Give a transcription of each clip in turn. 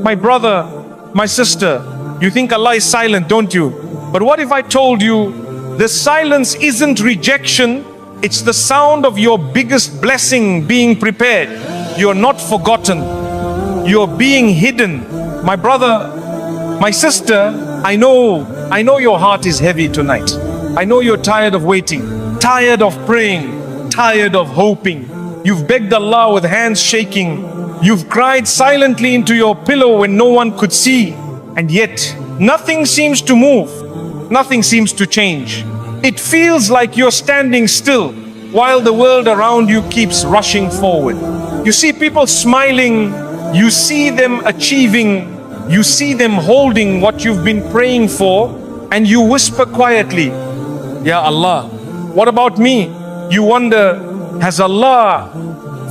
My brother, my sister, you think Allah is silent, don't you? But what if I told you the silence isn't rejection, it's the sound of your biggest blessing being prepared. You're not forgotten, you're being hidden. My brother, my sister, I know your heart is heavy tonight. I know you're tired of waiting, tired of praying, tired of hoping. You've begged Allah with hands shaking. You've cried silently into your pillow when no one could see. And yet, nothing seems to move. Nothing seems to change. It feels like you're standing still while the world around you keeps rushing forward. You see people smiling. You see them achieving. You see them holding what you've been praying for. And you whisper quietly, Ya Allah, what about me? You wonder, has Allah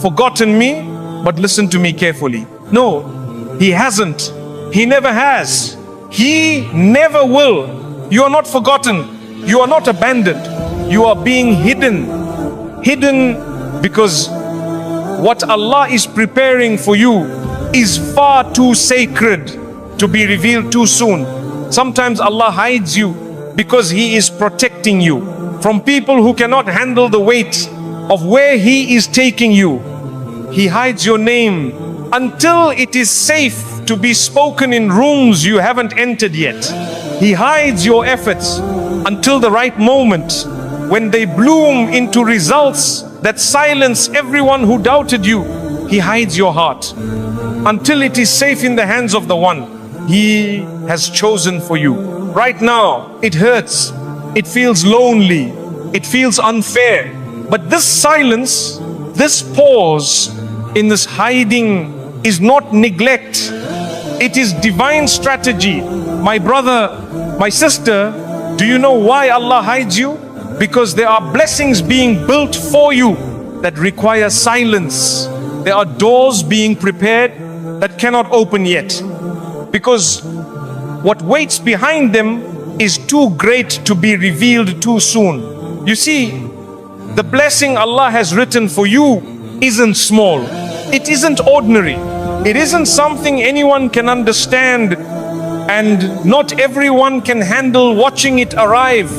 forgotten me? But listen to me carefully. No, He hasn't. He never has. He never will. You are not forgotten. You are not abandoned. You are being hidden. Hidden because what Allah is preparing for you is far too sacred to be revealed too soon. Sometimes Allah hides you because He is protecting you from people who cannot handle the weight of where He is taking you. He hides your name until it is safe to be spoken in rooms you haven't entered yet. He hides your efforts until the right moment, when they bloom into results that silence everyone who doubted you. He hides your heart until it is safe in the hands of the one He has chosen for you. Right now, it hurts. It feels lonely. It feels unfair. But this silence, this pause in this hiding is not neglect. It is divine strategy. My brother, my sister, do you know why Allah hides you? Because there are blessings being built for you that require silence. There are doors being prepared that cannot open yet. Because what waits behind them is too great to be revealed too soon. You see, the blessing Allah has written for you isn't small. It isn't ordinary. It isn't something anyone can understand, and not everyone can handle watching it arrive.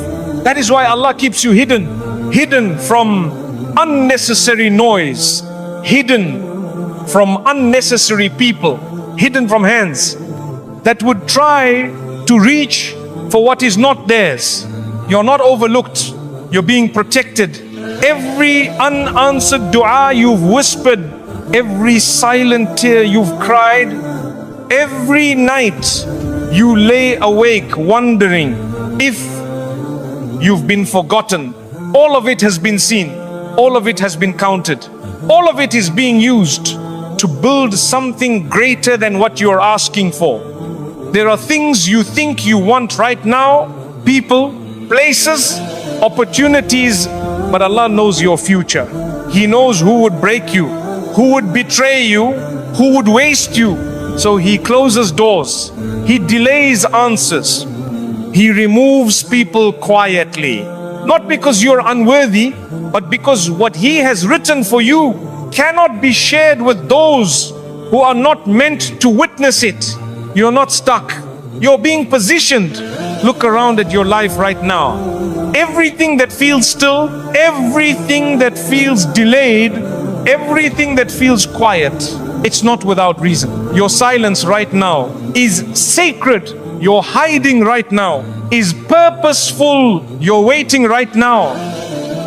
That is why Allah keeps you hidden. Hidden from unnecessary noise. Hidden from unnecessary people. Hidden from hands that would try to reach for what is not theirs. You're not overlooked. You're being protected. Every unanswered dua you've whispered, every silent tear you've cried, every night you lay awake wondering if you've been forgotten, all of it has been seen, all of it has been counted, all of it is being used to build something greater than what you're asking for. There are things you think you want right now, people, places, opportunities, but Allah knows your future. He knows who would break you, who would betray you, who would waste you. So He closes doors. He delays answers. He removes people quietly. Not because you're unworthy, but because what He has written for you cannot be shared with those who are not meant to witness it. You're not stuck. You're being positioned. Look around at your life right now. Everything that feels still, everything that feels delayed, everything that feels quiet, it's not without reason. Your silence right now is sacred. Your hiding right now is purposeful. Your waiting right now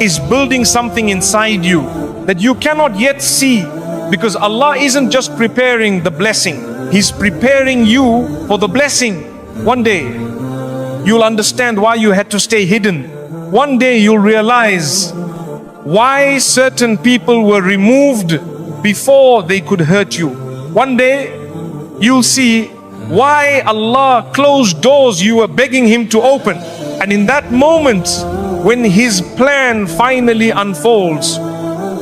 is building something inside you that you cannot yet see, because Allah isn't just preparing the blessing. He's preparing you for the blessing. One day, you'll understand why you had to stay hidden. One day you'll realize why certain people were removed before they could hurt you. One day you'll see why Allah closed doors you were begging Him to open. And in that moment, when His plan finally unfolds,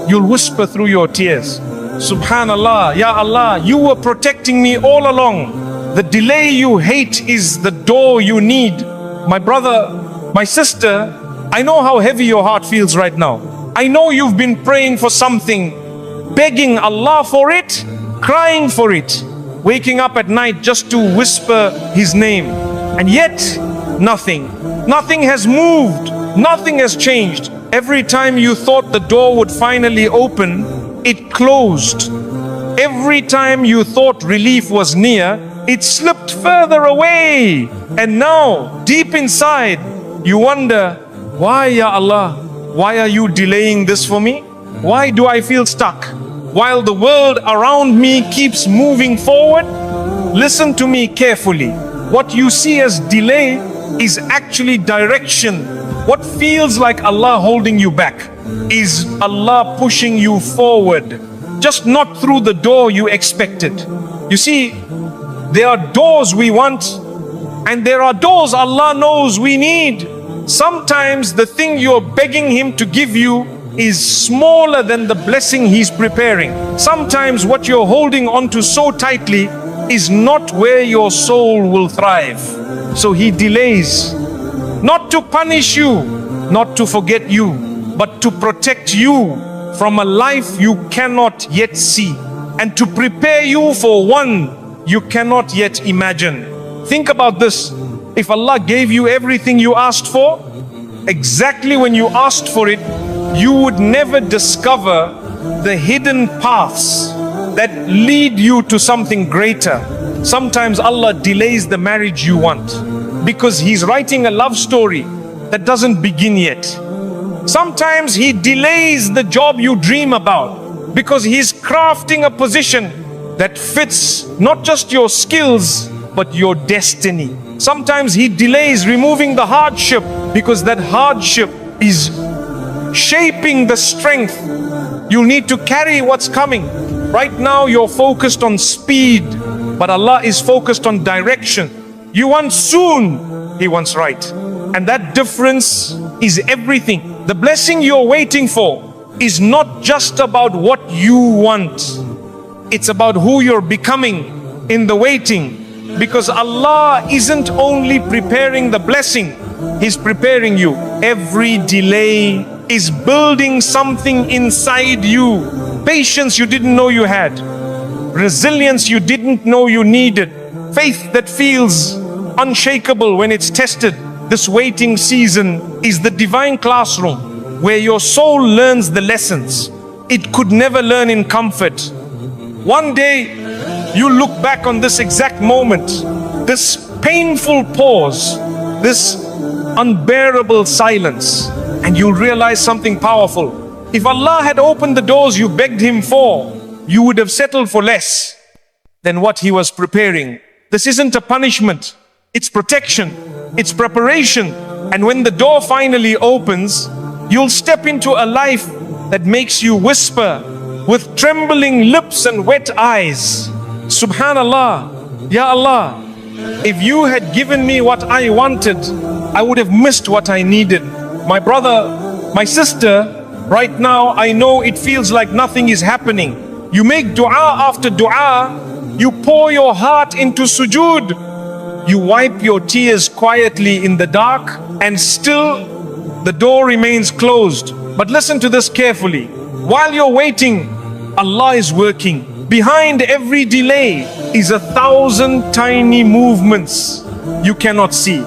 you'll whisper through your tears, Subhanallah, Ya Allah, you were protecting me all along. The delay you hate is the door you need. My brother, my sister, I know how heavy your heart feels right now. I know you've been praying for something, begging Allah for it, crying for it. waking up at night just to whisper His name. And yet, nothing. Nothing has moved. Nothing has changed. Every time you thought the door would finally open, it closed. Every time you thought relief was near, it slipped further away. And now, deep inside, you wonder, why, Ya Allah? Why are you delaying this for me? Why do I feel stuck while the world around me keeps moving forward? Listen to me carefully. What you see as delay is actually direction. What feels like Allah holding you back is Allah pushing you forward, just not through the door you expected. You see, there are doors we want, and there are doors Allah knows we need. Sometimes the thing you're begging Him to give you is smaller than the blessing He's preparing. Sometimes what you're holding onto so tightly is not where your soul will thrive. So He delays, not to punish you, not to forget you, but to protect you from a life you cannot yet see, and to prepare you for one you cannot yet imagine. Think about this. If Allah gave you everything you asked for, exactly when you asked for it, you would never discover the hidden paths that lead you to something greater. Sometimes Allah delays the marriage you want because He's writing a love story that doesn't begin yet. Sometimes He delays the job you dream about because He's crafting a position that fits not just your skills but your destiny. Sometimes He delays removing the hardship because that hardship is shaping the strength you'll need to carry what's coming. Right now you're focused on speed, but Allah is focused on direction. You want soon, He wants right. And that difference is everything. The blessing you're waiting for is not just about what you want. It's about who you're becoming in the waiting. Because Allah isn't only preparing the blessing, He's preparing you. Every delay is building something inside you. Patience you didn't know you had. Resilience you didn't know you needed. Faith that feels unshakable when it's tested. This waiting season is the divine classroom where your soul learns the lessons it could never learn in comfort. One day, you look back on this exact moment, this painful pause, this unbearable silence, and you'll realize something powerful. If Allah had opened the doors you begged Him for, you would have settled for less than what He was preparing. This isn't a punishment, it's protection, it's preparation. And when the door finally opens, you'll step into a life that makes you whisper with trembling lips and wet eyes, Subhanallah, Ya Allah, if you had given me what I wanted, I would have missed what I needed. My brother, my sister, right now I know it feels like nothing is happening. You make dua after dua, you pour your heart into sujood, you wipe your tears quietly in the dark, and still the door remains closed. But listen to this carefully. While you're waiting, Allah is working. Behind every delay is 1,000 tiny movements you cannot see.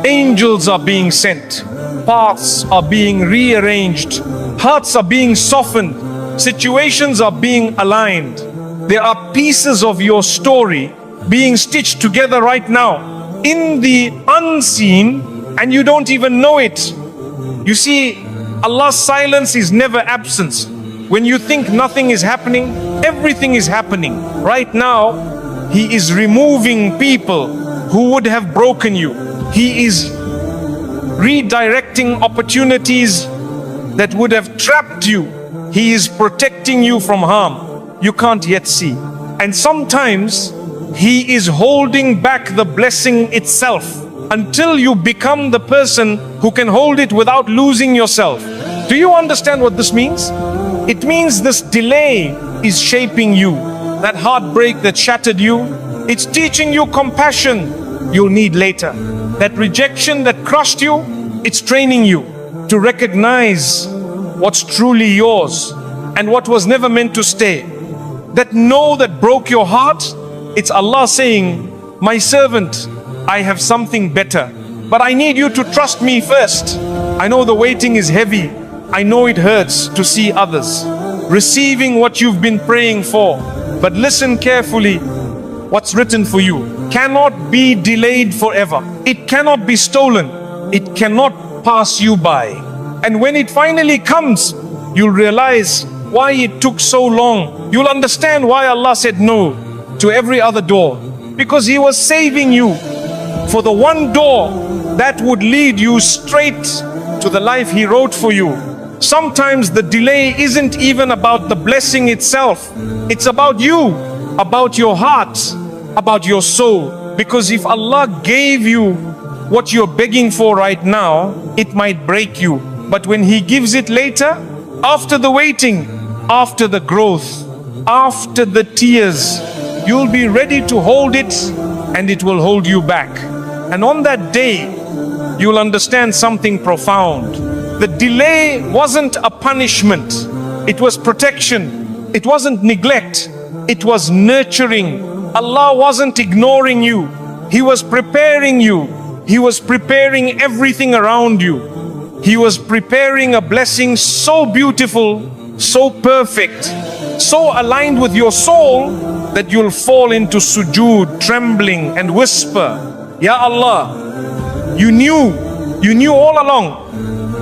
Angels are being sent. Paths are being rearranged. Hearts are being softened. Situations are being aligned. There are pieces of your story being stitched together right now in the unseen, and you don't even know it. You see, Allah's silence is never absence. When you think nothing is happening, everything is happening. Right now, He is removing people who would have broken you. He is redirecting opportunities that would have trapped you. He is protecting you from harm you can't yet see. And sometimes He is holding back the blessing itself until you become the person who can hold it without losing yourself. Do you understand what this means? It means this delay is shaping you. That heartbreak that shattered you, it's teaching you compassion you'll need later. That rejection that crushed you, it's training you to recognize what's truly yours and what was never meant to stay. That no that broke your heart, It's Allah saying, my servant, I have something better, but I need you to trust me first. I know the waiting is heavy. I know it hurts to see others receiving what you've been praying for. But listen carefully, what's written for you cannot be delayed forever. It cannot be stolen. It cannot pass you by. And when it finally comes, you'll realize why it took so long. You'll understand why Allah said no to every other door. Because He was saving you for the one door that would lead you straight to the life He wrote for you. Sometimes the delay isn't even about the blessing itself. It's about you, about your heart, about your soul. Because if Allah gave you what you're begging for right now, it might break you. But when He gives it later, after the waiting, after the growth, after the tears, you'll be ready to hold it, and it will hold you back. And on that day, you'll understand something profound. The delay wasn't a punishment. It was protection. It wasn't neglect. It was nurturing. Allah wasn't ignoring you. He was preparing you. He was preparing everything around you. He was preparing a blessing so beautiful, so perfect, so aligned with your soul that you'll fall into sujood, trembling and whisper, Ya Allah, you knew all along.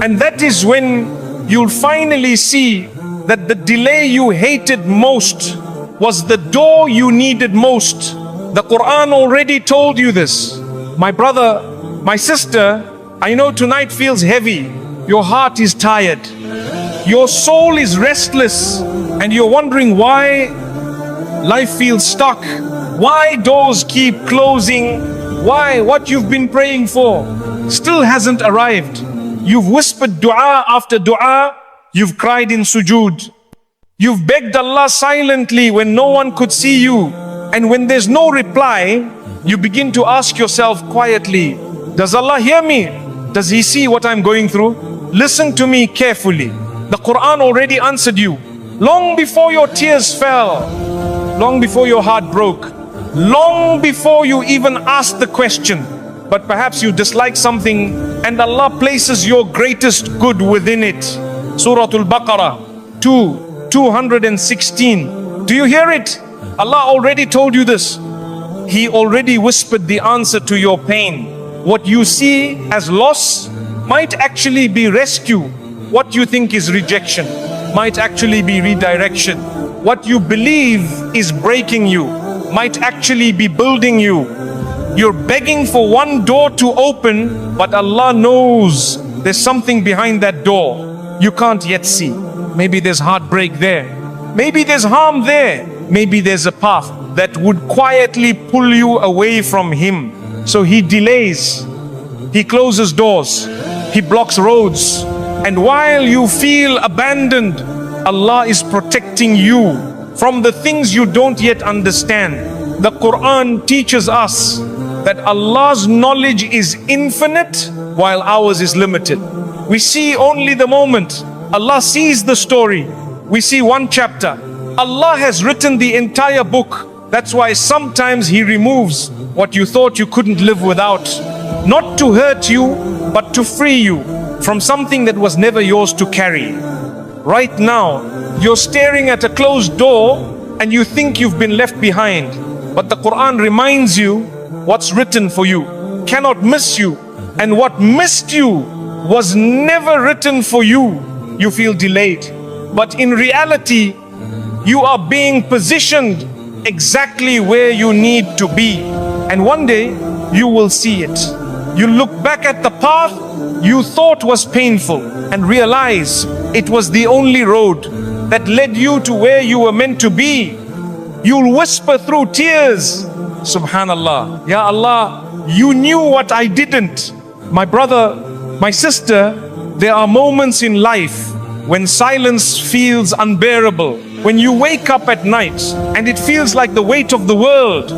And that is when you'll finally see that the delay you hated most was the door you needed most. The Quran already told you this. My brother, my sister, I know tonight feels heavy. Your heart is tired. Your soul is restless, and you're wondering why life feels stuck. Why doors keep closing? Why what you've been praying for still hasn't arrived. You've whispered dua after dua. You've cried in sujood. You've begged Allah silently when no one could see you. And when there's no reply, you begin to ask yourself quietly, does Allah hear me? Does He see what I'm going through? Listen to me carefully. The Quran already answered you. Long before your tears fell, long before your heart broke, long before you even asked the question. But perhaps you dislike something and Allah places your greatest good within it. Surah Al-Baqarah 2:216. Do you hear it? Allah already told you this. He already whispered the answer to your pain. What you see as loss might actually be rescue. What you think is rejection might actually be redirection. What you believe is breaking you might actually be building you. You're begging for one door to open, but Allah knows there's something behind that door you can't yet see. Maybe there's heartbreak there. Maybe there's harm there. Maybe there's a path that would quietly pull you away from Him. So He delays. He closes doors. He blocks roads. And while you feel abandoned, Allah is protecting you from the things you don't yet understand. The Quran teaches us that Allah's knowledge is infinite while ours is limited. We see only the moment. Allah sees the story. We see one chapter. Allah has written the entire book. That's why sometimes He removes what you thought you couldn't live without. Not to hurt you, but to free you from something that was never yours to carry. Right now, you're staring at a closed door and you think you've been left behind. But the Quran reminds you what's written for you cannot miss you. And what missed you was never written for you. You feel delayed. But in reality, you are being positioned exactly where you need to be. And one day, you will see it. You look back at the path you thought was painful and realize it was the only road that led you to where you were meant to be. You'll whisper through tears, Subhanallah, Ya Allah, you knew what I didn't. My brother, my sister, there are moments in life when silence feels unbearable. When you wake up at night and it feels like the weight of the world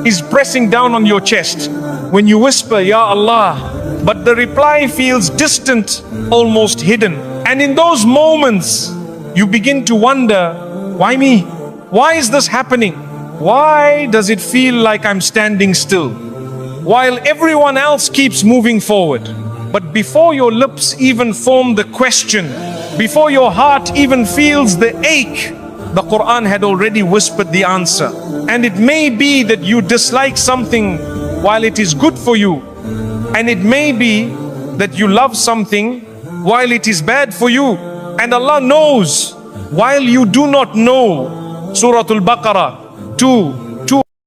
is pressing down on your chest. When you whisper, Ya Allah, but the reply feels distant, almost hidden. And in those moments, you begin to wonder, why me? Why is this happening? Why does it feel like I'm standing still while everyone else keeps moving forward? But before your lips even form the question, before your heart even feels the ache, the Quran had already whispered the answer. And it may be that you dislike something while it is good for you, and it may be that you love something while it is bad for you. And Allah knows while you do not know. Surah Al-Baqarah 2